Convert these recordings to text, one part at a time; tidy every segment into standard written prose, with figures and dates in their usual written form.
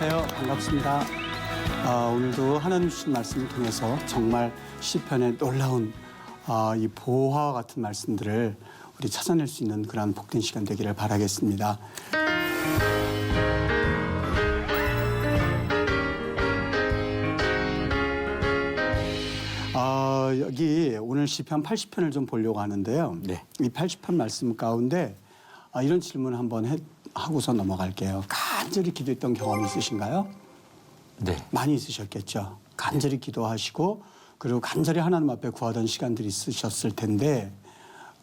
안녕하세요. 반갑습니다. 오늘도 하나님 주신 말씀을 통해서 정말 시편의 놀라운 이 보화와 같은 말씀들을 우리 찾아낼 수 있는 그런 복된 시간 되기를 바라겠습니다. 여기 오늘 시편 80편을 좀 보려고 하는데요. 네. 이 80편 말씀 가운데 이런 질문 한번 하고서 넘어갈게요. 간절히 기도했던 경험이 있으신가요? 네. 많이 있으셨겠죠. 간절히 기도하시고 그리고 간절히 하나님 앞에 구하던 시간들이 있으셨을 텐데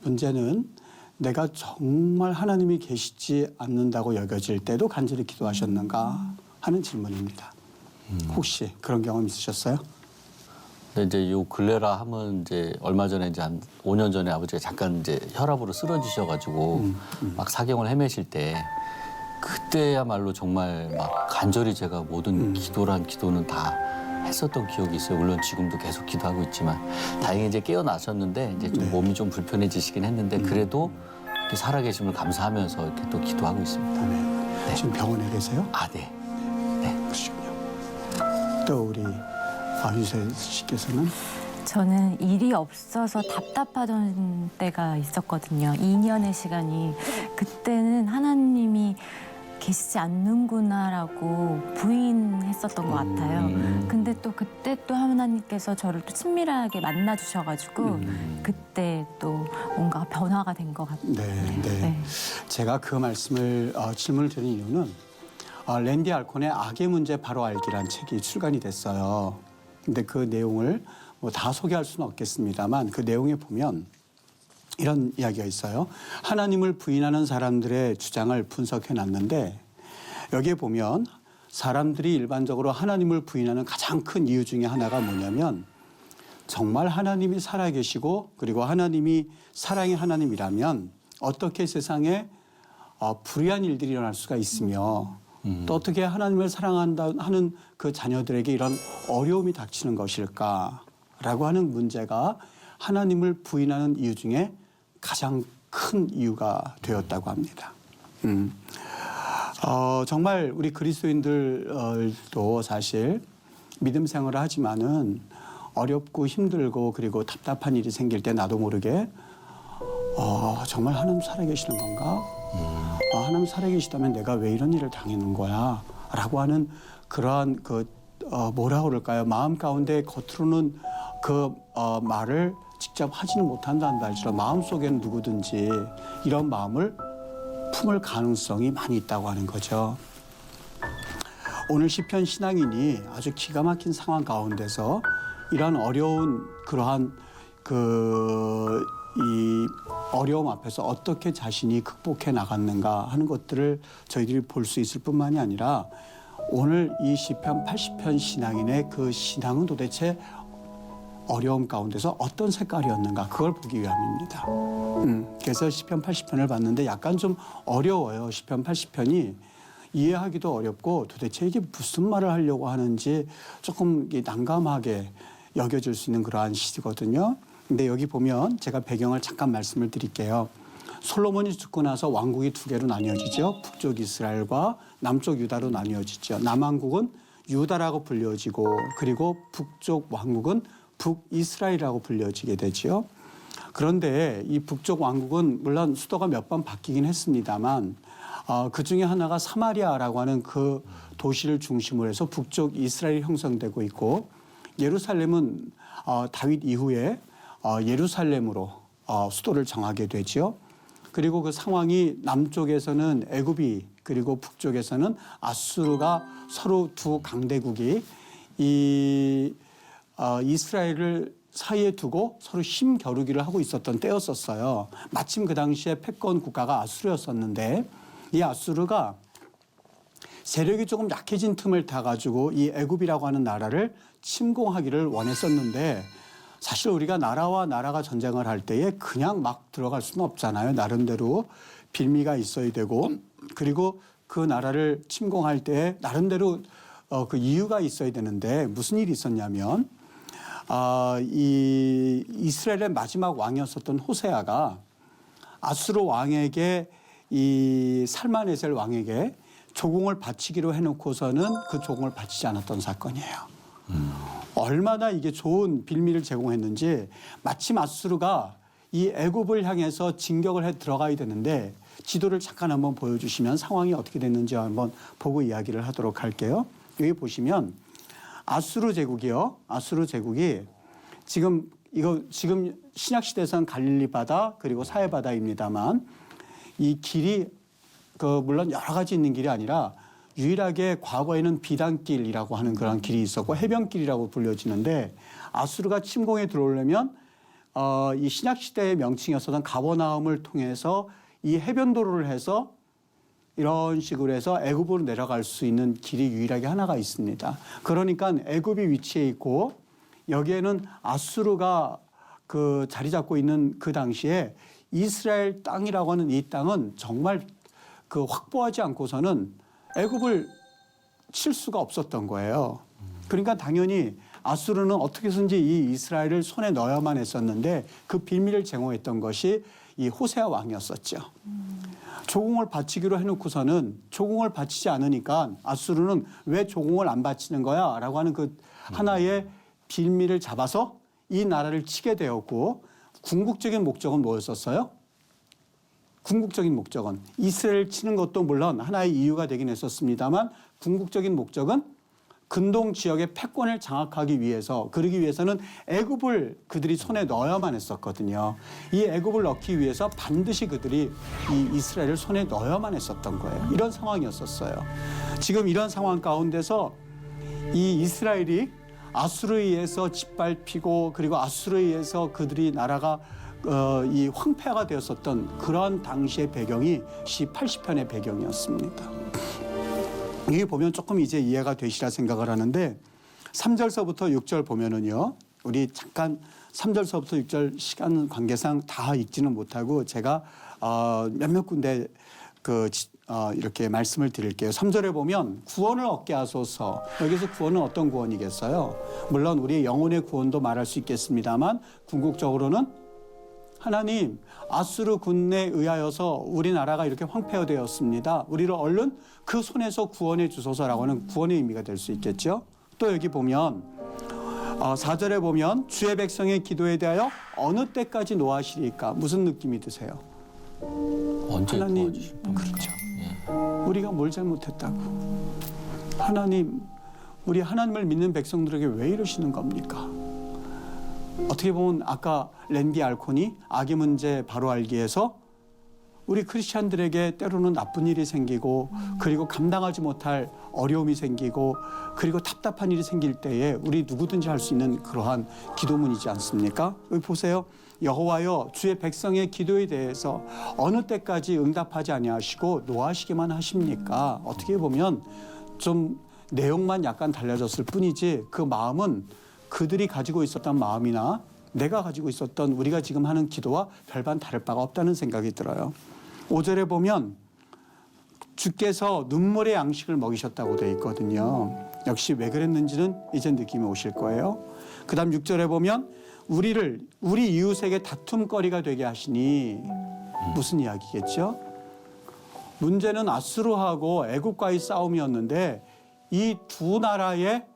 문제는 내가 정말 하나님이 계시지 않는다고 여겨질 때도 간절히 기도하셨는가 하는 질문입니다. 혹시 그런 경험 있으셨어요? 근데 이제 요 근래라 하면 이제 얼마 전에 이제 한 5년 전에 아버지가 잠깐 이제 혈압으로 쓰러지셔가지고 막 사경을 헤매실 때 그때야말로 정말 막 간절히 제가 모든 기도란 기도는 다 했었던 기억이 있어요. 물론 지금도 계속 기도하고 있지만 다행히 이제 깨어나셨는데 이제 좀 네. 몸이 좀 불편해지시긴 했는데 그래도 이렇게 살아계심을 감사하면서 이렇게 또 기도하고 있습니다. 네. 지금 병원에 계세요? 아, 네. 그러시군요. 또 우리 유세 씨께서는 저는 일이 없어서 답답하던 때가 있었거든요. 2년의 시간이. 그때는 하나님이 계시지 않는구나라고 부인했었던 것 같아요. 근데 또 그때 또 하나님께서 저를 또 친밀하게 만나주셔가지고 그때 또 뭔가 변화가 된 것 같아요. 네. 제가 그 말씀을 질문을 드린 이유는 랜디 알콘의 악의 문제 바로 알기란 책이 출간이 됐어요. 근데 그 내용을 뭐 다 소개할 수는 없겠습니다만 그 내용에 보면 이런 이야기가 있어요. 하나님을 부인하는 사람들의 주장을 분석해 놨는데 여기에 보면 사람들이 일반적으로 하나님을 부인하는 가장 큰 이유 중에 하나가 뭐냐면 정말 하나님이 살아계시고 그리고 하나님이 사랑의 하나님이라면 어떻게 세상에 불의한 일들이 일어날 수가 있으며 또 어떻게 하나님을 사랑한다 하는 그 자녀들에게 이런 어려움이 닥치는 것일까라고 하는 문제가 하나님을 부인하는 이유 중에 가장 큰 이유가 되었다고 합니다. 정말 우리 그리스도인들도 사실 믿음 생활을 하지만은 어렵고 힘들고 그리고 답답한 일이 생길 때 나도 모르게 정말 하나님 살아계시는 건가? 하나님 살아계시다면 내가 왜 이런 일을 당하는 거야? 라고 하는 그러한 뭐라 그럴까요? 마음 가운데 겉으로는 그 말을 직접 하지는 못한다는 할지라도 마음속에는 누구든지 이런 마음을 품을 가능성이 많이 있다고 하는 거죠. 오늘 시편 신앙인이 아주 기가 막힌 상황 가운데서 이러한 어려운 그러한 이 어려움 앞에서 어떻게 자신이 극복해 나갔는가 하는 것들을 저희들이 볼 수 있을 뿐만이 아니라 오늘 이 시편 80편 신앙인의 그 신앙은 도대체 어려움 가운데서 어떤 색깔이었는가 그걸 보기 위함입니다. 그래서 시편 80편을 봤는데 약간 좀 어려워요. 시편 80편이 이해하기도 어렵고 도대체 이게 무슨 말을 하려고 하는지 조금 난감하게 여겨질 수 있는 그러한 시거든요. 근데 여기 보면 제가 배경을 잠깐 말씀을 드릴게요. 솔로몬이 죽고 나서 왕국이 두 개로 나뉘어지죠. 북쪽 이스라엘과 남쪽 유다로 나뉘어지죠. 남왕국은 유다라고 불려지고 그리고 북쪽 왕국은 북이스라엘이라고 불려지게 되죠. 그런데 이 북쪽 왕국은 물론 수도가 몇 번 바뀌긴 했습니다만 그 중에 하나가 사마리아라고 하는 그 도시를 중심으로 해서 북쪽 이스라엘이 형성되고 있고 예루살렘은 다윗 이후에 예루살렘으로 수도를 정하게 되죠. 그리고 그 상황이 남쪽에서는 애굽이 그리고 북쪽에서는 아수르가 서로 두 강대국이 이스라엘을 사이에 두고 서로 힘겨루기를 하고 있었던 때였었어요. 마침 그 당시에 패권 국가가 아수르였었는데 이 아수르가 세력이 조금 약해진 틈을 타가지고 이 애굽이라고 하는 나라를 침공하기를 원했었는데 사실 우리가 나라와 나라가 전쟁을 할 때에 그냥 막 들어갈 수는 없잖아요. 나름대로 빌미가 있어야 되고 그리고 그 나라를 침공할 때 나름대로 그 이유가 있어야 되는데 무슨 일이 있었냐면 이 이스라엘의 마지막 왕이었었던 호세아가 아수르 왕에게 이 살마네셀 왕에게 조공을 바치기로 해놓고서는 그 조공을 바치지 않았던 사건이에요. 얼마나 이게 좋은 빌미를 제공했는지 마침 아수르가 이 애굽을 향해서 진격을 해 들어가야 되는데 지도를 잠깐 한번 보여주시면 상황이 어떻게 됐는지 한번 보고 이야기를 하도록 할게요. 여기 보시면 아수르 제국이요. 아수르 제국이 지금 신약 시대에서는 갈릴리 바다 그리고 사해 바다입니다만 이 길이 물론 여러 가지 있는 길이 아니라 유일하게 과거에는 비단길이라고 하는 그런 길이 있었고 해변길이라고 불려지는데 아수르가 침공에 들어오려면 이 신약 시대의 명칭이었던 가버나움을 통해서 이 해변도로를 해서 이런 식으로 해서 애굽으로 내려갈 수 있는 길이 유일하게 하나가 있습니다. 그러니까 애굽이 위치해 있고 여기에는 아수르가 자리 잡고 있는 그 당시에 이스라엘 땅이라고 하는 이 땅은 정말 확보하지 않고서는 애굽을 칠 수가 없었던 거예요. 그러니까 당연히 아수르는 어떻게 해서든지 이 이스라엘을 손에 넣어야만 했었는데 그 빌미를 제공했던 것이 이 호세아 왕이었었죠. 조공을 바치기로 해놓고서는 조공을 바치지 않으니까 아수르는 왜 조공을 안 바치는 거야? 라고 하는 그 하나의 빌미를 잡아서 이 나라를 치게 되었고 궁극적인 목적은 뭐였었어요? 궁극적인 목적은 이스라엘 치는 것도 물론 하나의 이유가 되긴 했었습니다만 궁극적인 목적은 근동 지역의 패권을 장악하기 위해서 그러기 위해서는 애굽을 그들이 손에 넣어야만 했었거든요. 이 애굽을 넣기 위해서 반드시 그들이 이 이스라엘을 손에 넣어야만 했었던 거예요. 이런 상황이었었어요. 지금 이런 상황 가운데서 이 이스라엘이 아수르에 의해서 짓밟히고 그리고 아수르에 의해서 그들이 나라가 이 황폐화가 되었었던 그런 당시의 배경이 시 80편의 배경이었습니다. 여기 보면 조금 이제 이해가 되시라 생각을 하는데 3절서부터 6절 보면은요. 우리 잠깐 3절서부터 6절 시간 관계상 다 읽지는 못하고 제가 몇몇 군데 이렇게 말씀을 드릴게요. 3절에 보면 구원을 얻게 하소서. 여기서 구원은 어떤 구원이겠어요? 물론 우리의 영혼의 구원도 말할 수 있겠습니다만 궁극적으로는 하나님 아수르 군에 의하여서 우리나라가 이렇게 황폐화되었습니다. 우리를 얼른 그 손에서 구원해 주소서라고 하는 구원의 의미가 될 수 있겠죠. 또 여기 보면 4절에 보면 주의 백성의 기도에 대하여 어느 때까지 노하시리까? 무슨 느낌이 드세요? 언제 하나님, 도와주실 그렇죠. 우리가 뭘 잘못했다고. 하나님, 우리 하나님을 믿는 백성들에게 왜 이러시는 겁니까? 어떻게 보면 아까 랜디 알콘이 악의 문제 바로 알기에서 우리 크리스찬들에게 때로는 나쁜 일이 생기고 그리고 감당하지 못할 어려움이 생기고 그리고 답답한 일이 생길 때에 우리 누구든지 할 수 있는 그러한 기도문이지 않습니까? 여기 보세요. 여호와여 주의 백성의 기도에 대해서 어느 때까지 응답하지 아니하시고 노하시기만 하십니까? 어떻게 보면 좀 내용만 약간 달라졌을 뿐이지 그 마음은 그들이 가지고 있었던 마음이나 내가 가지고 있었던 우리가 지금 하는 기도와 별반 다를 바가 없다는 생각이 들어요. 5절에 보면 주께서 눈물의 양식을 먹이셨다고 되어 있거든요. 역시 왜 그랬는지는 이제 느낌이 오실 거예요. 그 다음 6절에 보면 우리 이웃에게 다툼거리가 되게 하시니 무슨 이야기겠죠? 문제는 아수르하고 애굽과의 싸움이었는데 이 두 나라의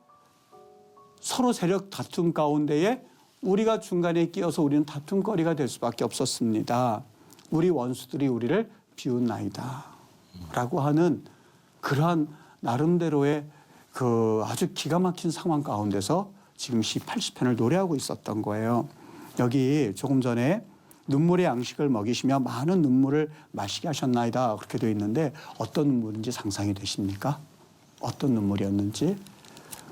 서로 세력 다툼 가운데에 우리가 중간에 끼어서 우리는 다툼거리가 될 수밖에 없었습니다. 우리 원수들이 우리를 비웃나이다 라고 하는 그러한 나름대로의 아주 기가 막힌 상황 가운데서 지금 시 80편을 노래하고 있었던 거예요. 여기 조금 전에 눈물의 양식을 먹이시며 많은 눈물을 마시게 하셨나이다 그렇게 되어 있는데 어떤 눈물인지 상상이 되십니까? 어떤 눈물이었는지.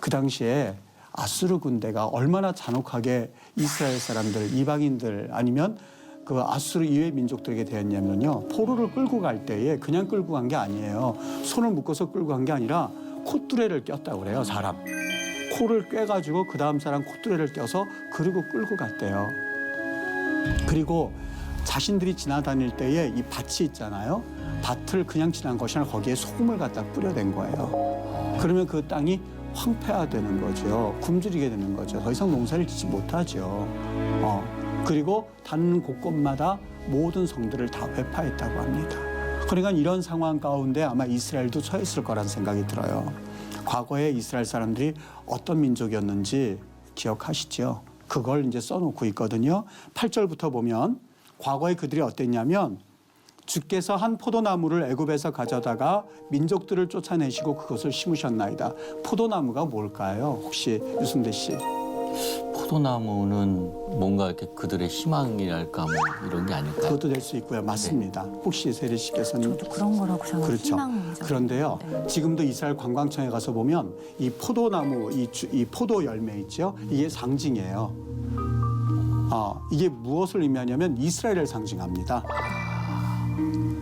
그 당시에 아수르 군대가 얼마나 잔혹하게 이스라엘 사람들, 이방인들 아니면 그 아수르 이외 민족들에게 대했냐면요. 포로를 끌고 갈 때에 그냥 끌고 간 게 아니에요. 손을 묶어서 끌고 간 게 아니라 콧뚜레를 꼈다고 그래요, 사람. 코를 꿰가지고 그 다음 사람 콧뚜레를 껴서 그리고 끌고 갔대요. 그리고 자신들이 지나다닐 때에 이 밭이 있잖아요. 밭을 그냥 지난 것이 아니라 거기에 소금을 갖다 뿌려댄 거예요. 그러면 그 땅이 황폐화되는 거죠. 굶주리게 되는 거죠. 더 이상 농사를 짓지 못하죠. 그리고 다니는 곳곳마다 모든 성들을 다 회파했다고 합니다. 그러니까 이런 상황 가운데 아마 이스라엘도 처했을 거란 생각이 들어요. 과거에 이스라엘 사람들이 어떤 민족이었는지 기억하시죠? 그걸 이제 써놓고 있거든요. 8절부터 보면 과거에 그들이 어땠냐면 주께서 한 포도나무를 애굽에서 가져다가 민족들을 쫓아내시고 그것을 심으셨나이다. 포도나무가 뭘까요? 혹시 유승대 씨. 포도나무는 뭔가 이렇게 그들의 희망이랄까 뭐 이런 게 아닐까요? 그것도 될 수 있고요. 맞습니다. 혹시 세리 씨께서는 저도 그런 거라고 저는 그렇죠. 희망적. 그런데요. 네. 지금도 이스라엘 관광청에 가서 보면 이 포도나무, 이 포도 열매 있죠. 이게 상징이에요. 이게 무엇을 의미하냐면 이스라엘을 상징합니다.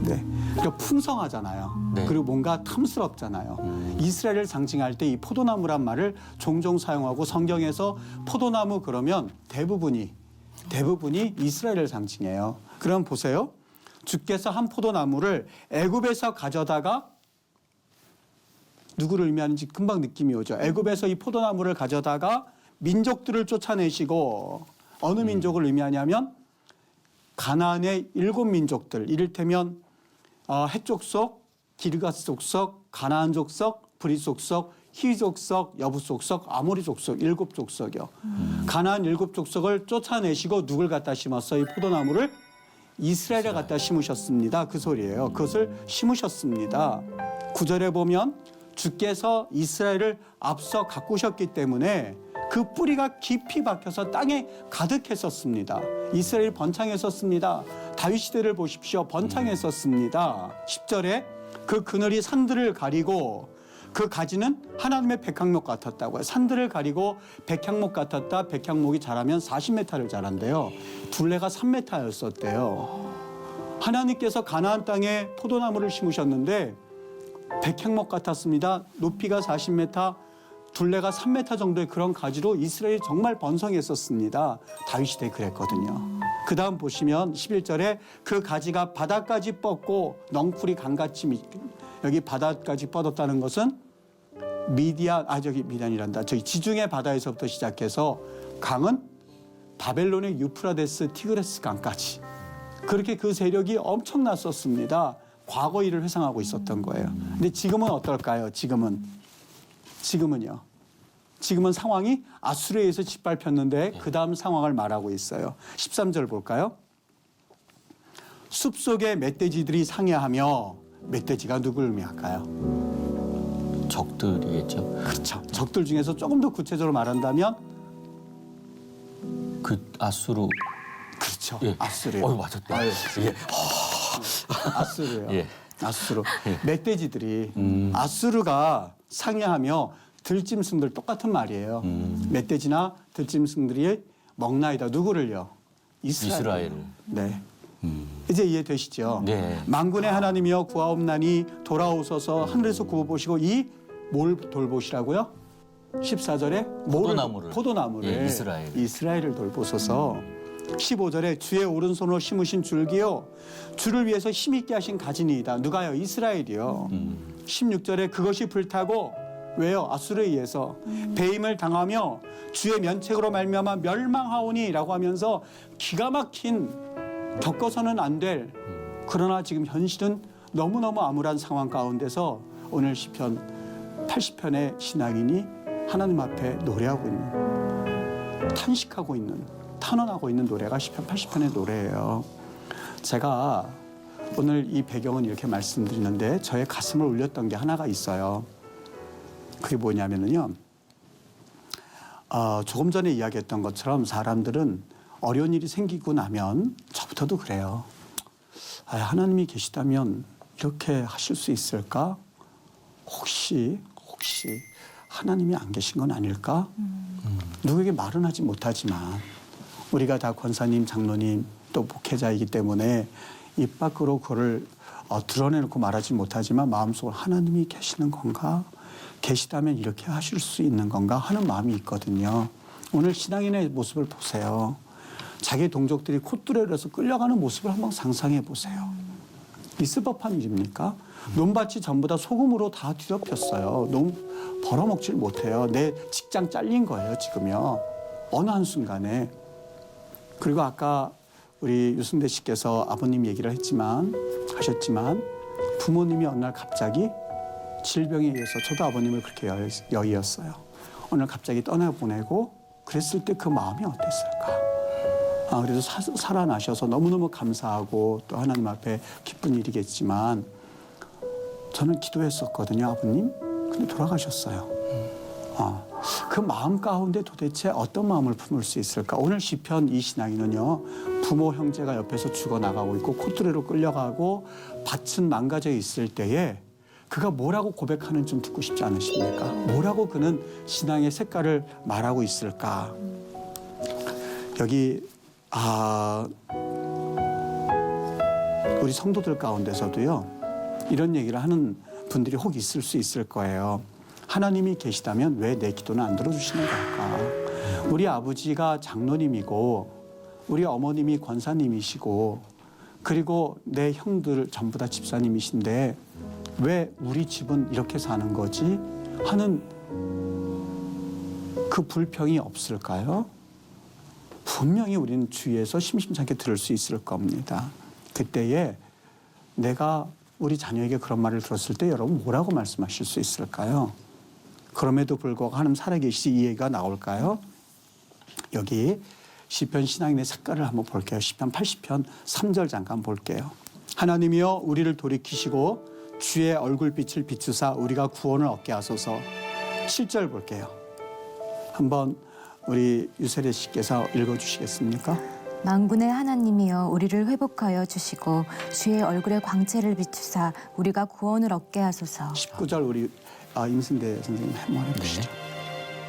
네. 그러니까 풍성하잖아요. 네. 그리고 뭔가 탐스럽잖아요. 이스라엘을 상징할 때 이 포도나무란 말을 종종 사용하고 성경에서 포도나무 그러면 대부분이 이스라엘을 상징해요. 그럼 보세요. 주께서 한 포도나무를 애굽에서 가져다가 누구를 의미하는지 금방 느낌이 오죠. 애굽에서 이 포도나무를 가져다가 민족들을 쫓아내시고 어느 민족을 의미하냐면 가나안의 7민족들 이를테면 헷 족속, 기르가스 족속, 가나안 족속, 브릿 족속, 히 족속, 여부 족속, 아모리 족속 7족속이요. 가나안 7족속을 쫓아내시고 누굴 갖다 심었어요? 이 포도나무를 이스라엘에 갖다 심으셨습니다. 그 소리예요. 그것을 심으셨습니다. 9절에 보면 주께서 이스라엘을 앞서 가꾸셨기 때문에 그 뿌리가 깊이 박혀서 땅에 가득했었습니다. 이스라엘이 번창했었습니다. 다윗 시대를 보십시오. 번창했었습니다. 10절에 그 그늘이 산들을 가리고 그 가지는 하나님의 백향목 같았다고요. 산들을 가리고 백향목 같았다. 백향목이 자라면 40m를 자란대요. 둘레가 3m였었대요. 하나님께서 가나안 땅에 포도나무를 심으셨는데 백향목 같았습니다. 높이가 40m, 둘레가 3m 정도의 그런 가지로 이스라엘이 정말 번성했었습니다. 다윗 시대에 그랬거든요. 그 다음 보시면 11절에 그 가지가 바다까지 뻗고 넝쿨이 강같이 여기 바다까지 뻗었다는 것은 미디안이란다. 저기 지중해 바다에서부터 시작해서 강은 바벨론의 유프라데스 티그레스 강까지 그렇게 그 세력이 엄청났었습니다. 과거 일을 회상하고 있었던 거예요. 근데 지금은 어떨까요? 지금은요. 지금은 상황이 아수르에서 짓밟혔는데 그 다음 상황을 말하고 있어요. 13절 볼까요? 숲속의 멧돼지들이 상해하며 멧돼지가 누굴 의미할까요? 적들이겠죠. 그렇죠. 적들 중에서 조금 더 구체적으로 말한다면 그 아수르. 그렇죠. 예. 아수르요. 맞았다. 예. 아수르요. 예. 아수르. 멧돼지들이 아수르가 상해하며 들짐승들 똑같은 말이에요. 멧돼지나 들짐승들이 먹나이다. 누구를요? 이스라엘. 네. 이제 이해되시죠? 네. 만군의 하나님이여 구하옵나니 돌아오소서 하늘에서 구워보시고 이 뭘 돌보시라고요? 14절에 포도나무를 예, 이스라엘을 돌보소서. 15절에 주의 오른손으로 심으신 줄기요 주를 위해서 힘있게 하신 가지니이다. 누가요? 이스라엘이요. 16절에 그것이 불타고 왜요? 아수르에 의해서 배임을 당하며 주의 면책으로 말미암아 멸망하오니라고 하면서 기가 막힌 겪어서는 안 될 그러나 지금 현실은 너무너무 암울한 상황 가운데서 오늘 시편 80편의 신앙인이 하나님 앞에 노래하고 있는 탄식하고 있는 탄원하고 있는 노래가 시편 80편의 노래예요. 제가 오늘 이 배경은 이렇게 말씀드리는데 저의 가슴을 울렸던 게 하나가 있어요. 그게 뭐냐면요. 조금 전에 이야기했던 것처럼 사람들은 어려운 일이 생기고 나면 저부터도 그래요. 하나님이 계시다면 이렇게 하실 수 있을까? 혹시 하나님이 안 계신 건 아닐까? 누구에게 말은 하지 못하지만 우리가 다 권사님, 장로님 또 목회자이기 때문에 입 밖으로 그걸 드러내놓고 말하지 못하지만 마음속으로 하나님이 계시는 건가? 계시다면 이렇게 하실 수 있는 건가? 하는 마음이 있거든요. 오늘 신앙인의 모습을 보세요. 자기 동족들이 콧뚜레로서 끌려가는 모습을 한번 상상해 보세요. 있을 법한 일입니까? 논밭이 전부 다 소금으로 다 뒤덮였어요. 너무 벌어먹질 못해요. 내 직장 잘린 거예요, 지금요. 어느 한순간에. 그리고 아까 우리 유승대 씨께서 아버님 얘기를 하셨지만 부모님이 어느 날 갑자기 질병에 의해서 저도 아버님을 그렇게 여의었어요. 어느 날 갑자기 떠나보내고 그랬을 때 그 마음이 어땠을까? 그래서 살아나셔서 너무너무 감사하고 또 하나님 앞에 기쁜 일이겠지만 저는 기도했었거든요, 아버님. 근데 돌아가셨어요. 그 마음 가운데 도대체 어떤 마음을 품을 수 있을까? 오늘 시편 이 신앙인은요, 부모 형제가 옆에서 죽어나가고 있고 코트레로 끌려가고 밭은 망가져 있을 때에 그가 뭐라고 고백하는 좀 듣고 싶지 않으십니까? 뭐라고 그는 신앙의 색깔을 말하고 있을까? 여기 우리 성도들 가운데서도요, 이런 얘기를 하는 분들이 혹 있을 수 있을 거예요. 하나님이 계시다면 왜 내 기도는 안 들어주시는 걸까? 우리 아버지가 장로님이고 우리 어머님이 권사님이시고 그리고 내 형들 전부 다 집사님이신데 왜 우리 집은 이렇게 사는 거지? 하는 그 불평이 없을까요? 분명히 우리는 주위에서 심심찮게 들을 수 있을 겁니다. 그때에 내가 우리 자녀에게 그런 말을 들었을 때 여러분 뭐라고 말씀하실 수 있을까요? 그럼에도 불구하고 하나님 살아계시지 이 얘기가 나올까요? 여기 시편 신앙인의 색깔을 한번 볼게요. 시편 80편 3절 잠깐 볼게요. 하나님이여 우리를 돌이키시고 주의 얼굴빛을 비추사 우리가 구원을 얻게 하소서. 7절 볼게요. 한번 우리 유세례 씨께서 읽어주시겠습니까? 만군의 하나님이여 우리를 회복하여 주시고 주의 얼굴의 광채를 비추사 우리가 구원을 얻게 하소서. 19절 우리 임승대 선생님 한번 해보시죠.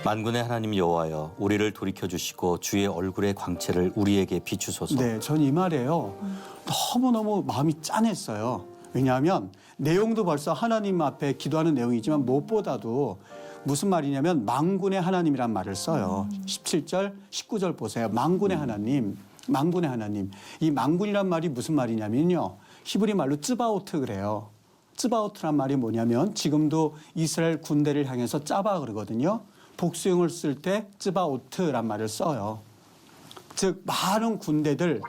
만군의 하나님 여호와여 우리를 돌이켜 주시고 주의 얼굴의 광채를 우리에게 비추소서. 네, 전 이 말에요. 너무너무 마음이 짠했어요. 왜냐하면 내용도 벌써 하나님 앞에 기도하는 내용이지만 무엇보다도 무슨 말이냐면 만군의 하나님이란 말을 써요. 17절, 19절 보세요. 만군의 하나님, 만군의 하나님. 이 만군이란 말이 무슨 말이냐면요. 히브리 말로 쯔바오트 그래요. 쯔바오트란 말이 뭐냐면 지금도 이스라엘 군대를 향해서 짜바 그러거든요. 복수형을 쓸 때 쯔바오트란 말을 써요. 즉 많은 군대들,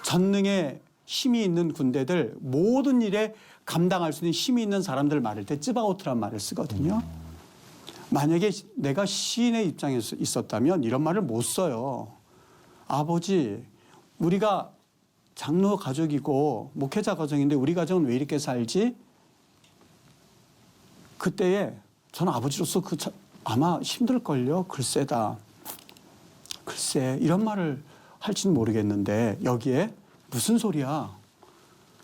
전능의 힘이 있는 군대들, 모든 일에 감당할 수 있는 힘이 있는 사람들 말할 때 쯔바오트란 말을 쓰거든요. 만약에 내가 시인의 입장에서 있었다면 이런 말을 못 써요. 아버지, 우리가 장로 가족이고 목회자 가정인데 우리 가정은 왜 이렇게 살지? 그때에 저는 아버지로서 아마 힘들걸요. 글쎄다. 글쎄 이런 말을 할지는 모르겠는데 여기에 무슨 소리야.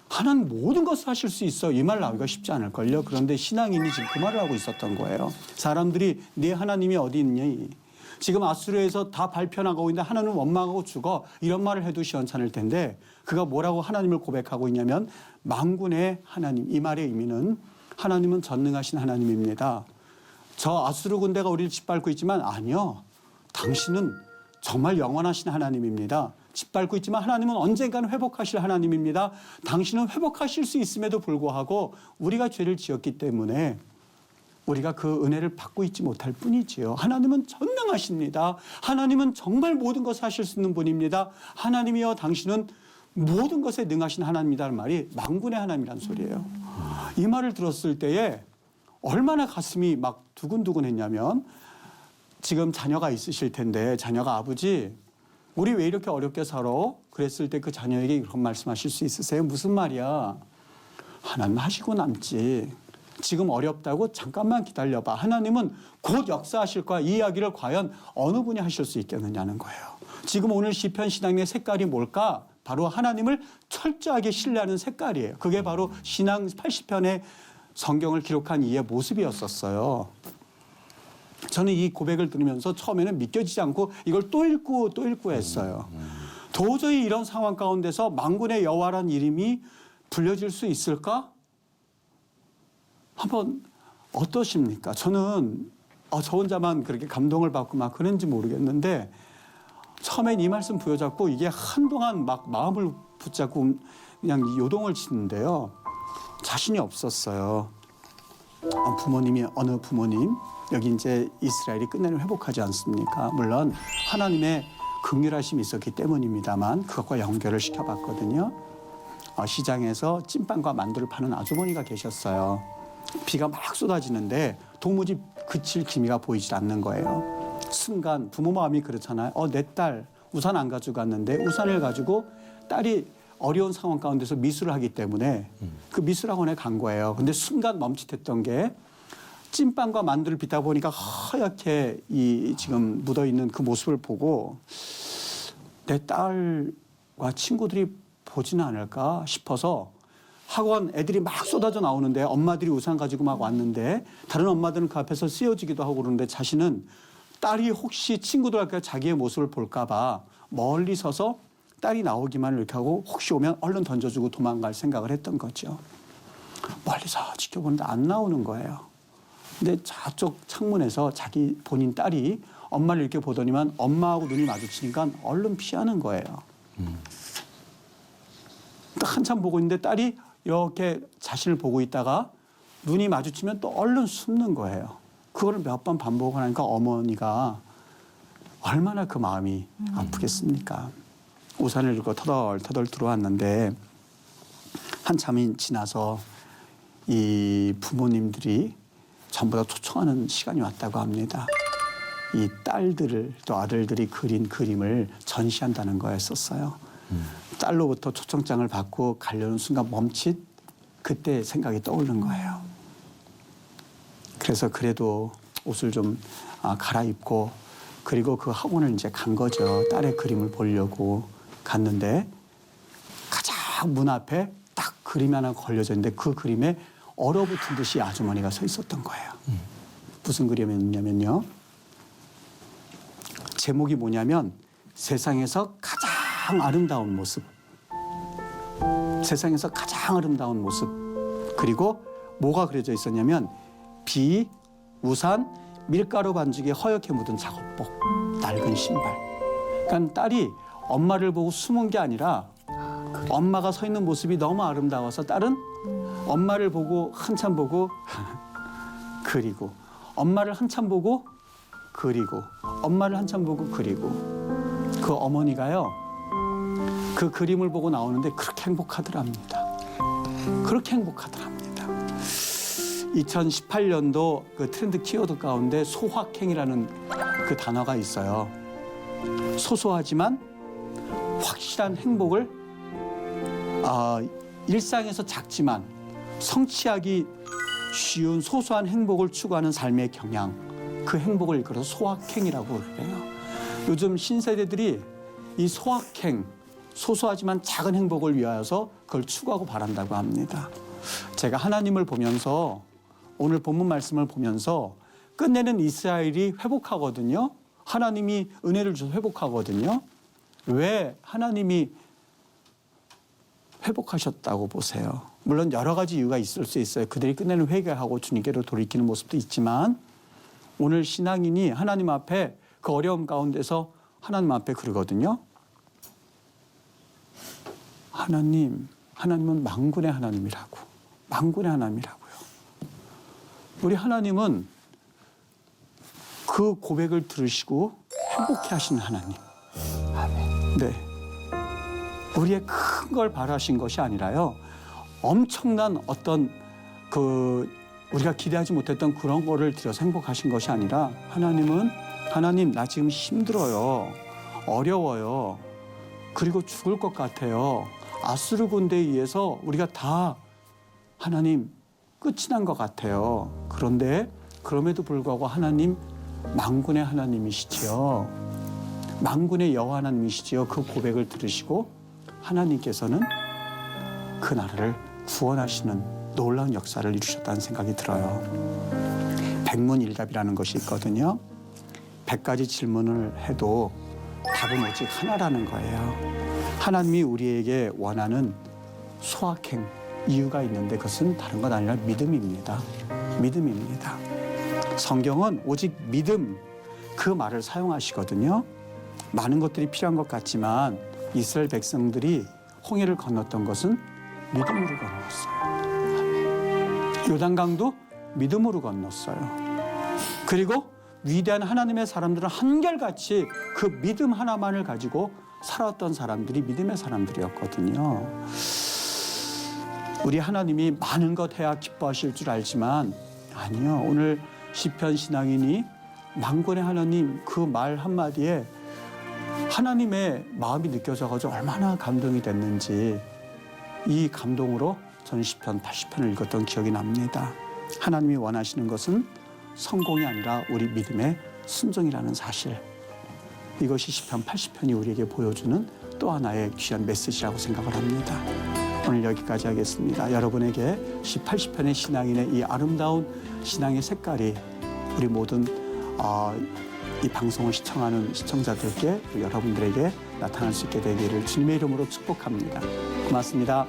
하나님 모든 것을 하실 수 있어. 이 말 나오기가 쉽지 않을걸요. 그런데 신앙인이 지금 그 말을 하고 있었던 거예요. 사람들이 네 하나님이 어디 있니? 지금 아수르에서 다 발표나가고 있는데 하나님은 원망하고 죽어. 이런 말을 해도 시원찮을 텐데 그가 뭐라고 하나님을 고백하고 있냐면 만군의 하나님. 이 말의 의미는 하나님은 전능하신 하나님입니다. 저 아수르 군대가 우리를 짓밟고 있지만 아니요. 당신은 정말 영원하신 하나님입니다. 짓밟고 있지만 하나님은 언젠가는 회복하실 하나님입니다. 당신은 회복하실 수 있음에도 불구하고 우리가 죄를 지었기 때문에 우리가 그 은혜를 받고 있지 못할 뿐이지요. 하나님은 전능하십니다. 하나님은 정말 모든 것을 하실 수 있는 분입니다. 하나님이여 당신은 모든 것에 능하신 하나님이라는 말이 만군의 하나님이라는 소리예요. 이 말을 들었을 때에 얼마나 가슴이 막 두근두근했냐면 지금 자녀가 있으실 텐데 자녀가 아버지 우리 왜 이렇게 어렵게 살아? 그랬을 때 그 자녀에게 그런 말씀하실 수 있으세요? 무슨 말이야? 하나님 하시고 남지. 지금 어렵다고 잠깐만 기다려봐. 하나님은 곧 역사하실 거야. 이 이야기를 과연 어느 분이 하실 수 있겠느냐는 거예요. 지금 오늘 시편 신앙의 색깔이 뭘까? 바로 하나님을 철저하게 신뢰하는 색깔이에요. 그게 바로 신앙 80편의 성경을 기록한 이의 모습이었었어요. 저는 이 고백을 들으면서 처음에는 믿겨지지 않고 이걸 또 읽고 또 읽고 했어요. 도저히 이런 상황 가운데서 만군의 여호와란 이름이 불려질 수 있을까? 한번 어떠십니까? 저는 저 혼자만 그렇게 감동을 받고 막 그런지 모르겠는데 처음엔 이 말씀 부여잡고 이게 한동안 막 마음을 붙잡고 그냥 요동을 치는데요. 자신이 없었어요. 부모님이 어느 부모님 여기 이제 이스라엘이 끝내는 회복하지 않습니까? 물론 하나님의 긍휼하심이 있었기 때문입니다만 그것과 연결을 시켜봤거든요. 시장에서 찐빵과 만두를 파는 아주머니가 계셨어요. 비가 막 쏟아지는데 도무지 그칠 기미가 보이질 않는 거예요. 순간 부모 마음이 그렇잖아요. 내 딸 우산 안 가지고 갔는데 우산을 가지고 딸이 어려운 상황 가운데서 미술을 하기 때문에 그 미술학원에 간 거예요. 근데 순간 멈칫했던 게 찐빵과 만두를 빚다 보니까 하얗게 지금 묻어 있는 그 모습을 보고 내 딸과 친구들이 보지는 않을까 싶어서 학원 애들이 막 쏟아져 나오는데 엄마들이 우산 가지고 막 왔는데 다른 엄마들은 그 앞에서 쓰여지기도 하고 그러는데 자신은 딸이 혹시 친구들과 자기의 모습을 볼까 봐 멀리 서서 딸이 나오기만 이렇게 하고 혹시 오면 얼른 던져주고 도망갈 생각을 했던 거죠. 멀리서 지켜보는데 안 나오는 거예요. 근데 저쪽 창문에서 자기 본인 딸이 엄마를 이렇게 보더니만 엄마하고 눈이 마주치니까 얼른 피하는 거예요. 또 한참 보고 있는데 딸이 이렇게 자신을 보고 있다가 눈이 마주치면 또 얼른 숨는 거예요. 그거를 몇 번 반복을 하니까 어머니가 얼마나 그 마음이 아프겠습니까? 우산을 들고 터덜터덜 들어왔는데 한참이 지나서 이 부모님들이 전부 다 초청하는 시간이 왔다고 합니다. 이 딸들을 또 아들들이 그린 그림을 전시한다는 거였었어요. 딸로부터 초청장을 받고 가려는 순간 멈칫 그때 생각이 떠오르는 거예요. 그래서 그래도 옷을 좀 갈아입고 그리고 그 학원을 이제 간 거죠. 딸의 그림을 보려고 갔는데 가장 문 앞에 딱 그림이 하나 걸려져 있는데 그 그림에 얼어붙은 듯이 아주머니가 서 있었던 거예요. 무슨 그림이었냐면요. 제목이 뭐냐면 세상에서 가장 아름다운 모습. 세상에서 가장 아름다운 모습. 그리고 뭐가 그려져 있었냐면 비, 우산, 밀가루 반죽에 허옇게 묻은 작업복, 낡은 신발. 그러니까 딸이 엄마를 보고 숨은 게 아니라 엄마가 서 있는 모습이 너무 아름다워서 딸은 엄마를 보고 한참 보고 그리고 엄마를 한참 보고 그리고 엄마를 한참 보고 그리고 그 어머니가요 그 그림을 보고 나오는데 그렇게 행복하더랍니다. 그렇게 행복하더랍니다. 2018년도 그 트렌드 키워드 가운데 소확행이라는 그 단어가 있어요. 소소하지만 확실한 행복을 일상에서 작지만 성취하기 쉬운 소소한 행복을 추구하는 삶의 경향, 그 행복을 일컬어서 소확행이라고 그래요. 요즘 신세대들이 이 소확행, 소소하지만 작은 행복을 위하여서 그걸 추구하고 바란다고 합니다. 제가 하나님을 보면서 오늘 본문 말씀을 보면서 끝내는 이스라엘이 회복하거든요. 하나님이 은혜를 주셔서 회복하거든요. 왜 하나님이 회복하셨다고 보세요? 물론 여러 가지 이유가 있을 수 있어요. 그들이 끝내는 회개하고 주님께로 돌이키는 모습도 있지만 오늘 신앙인이 하나님 앞에 그 어려움 가운데서 하나님 앞에 그러거든요. 하나님은 만군의 하나님이라고. 만군의 하나님이라고요. 우리 하나님은 그 고백을 들으시고 행복해 하시는 하나님. 네. 우리의 큰 걸 바라신 것이 아니라요. 엄청난 어떤 우리가 기대하지 못했던 그런 거를 드려서 행복하신 것이 아니라 하나님 나 지금 힘들어요. 어려워요. 그리고 죽을 것 같아요. 아수르 군대에 의해서 우리가 다 하나님 끝이 난 것 같아요. 그런데 그럼에도 불구하고 하나님 만군의 하나님이시지요. 만군의 여호와 하나님이시지요. 그 고백을 들으시고 하나님께서는 그 나라를 구원하시는 놀라운 역사를 이루셨다는 생각이 들어요. 백문일답이라는 것이 있거든요. 100가지 질문을 해도 답은 오직 하나라는 거예요. 하나님이 우리에게 원하는 소확행 이유가 있는데 그것은 다른 것 아니라 믿음입니다. 믿음입니다. 성경은 오직 믿음 그 말을 사용하시거든요. 많은 것들이 필요한 것 같지만 이스라엘 백성들이 홍해를 건넜던 것은 믿음으로 건넜어요. 요단강도 믿음으로 건넜어요. 그리고 위대한 하나님의 사람들은 한결같이 그 믿음 하나만을 가지고 살았던 사람들이 믿음의 사람들이었거든요. 우리 하나님이 많은 것 해야 기뻐하실 줄 알지만 아니요. 오늘 시편 신앙인이 만군의 하나님 그 말 한마디에 하나님의 마음이 느껴져가지고 얼마나 감동이 됐는지 이 감동으로 저는 시편 80편을 읽었던 기억이 납니다. 하나님이 원하시는 것은 성공이 아니라 우리 믿음의 순종이라는 사실. 이것이 시편 80편이 우리에게 보여주는 또 하나의 귀한 메시지라고 생각을 합니다. 오늘 여기까지 하겠습니다. 여러분에게 시 80편의 신앙인의 이 아름다운 신앙의 색깔이 우리 모든 이 방송을 시청하는 시청자들께 그리고 여러분들에게 나타날 수 있게 되기를 주님의 이름으로 축복합니다. 고맙습니다.